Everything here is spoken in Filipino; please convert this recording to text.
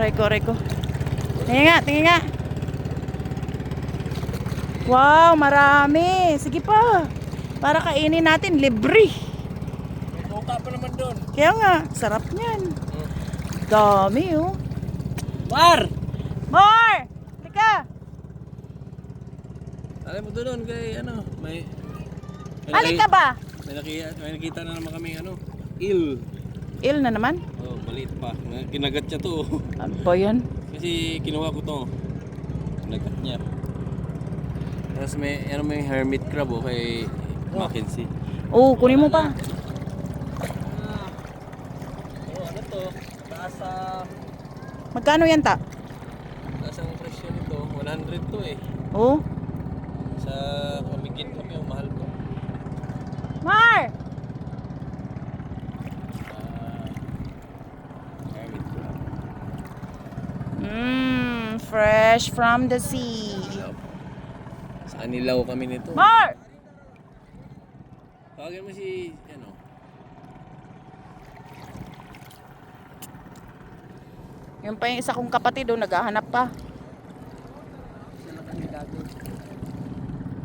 Aray ko. Tingin nga. Wow, marami. Sige pa. Para kainin natin, libre. May suka pa naman doon. Kaya nga, sarap niyan. Dami oh. War! More! Halika. Alam mo doon kay ano, Halika ba? may nakita na naman kami ano, il. Il na naman? Oh, maliit pa. Kinagat niya to. Ano ba yan? Kasi kinuha ko to. Kinagat niya. Tapos may hermit crab kay Mackenzie. Oh, kunin mo pa. Oh, ano to? Taas sa Magkano yan ta? taas ang presyo nito, 100 to eh. Oh. Sa Pamigin kami, mahal to. Mar! Hermit crab. Fresh from the sea. Sa Anilaw kami nito. Mar! Tawagin mo si ano. Yung pa yung isa kong kapatid naghahanap pa.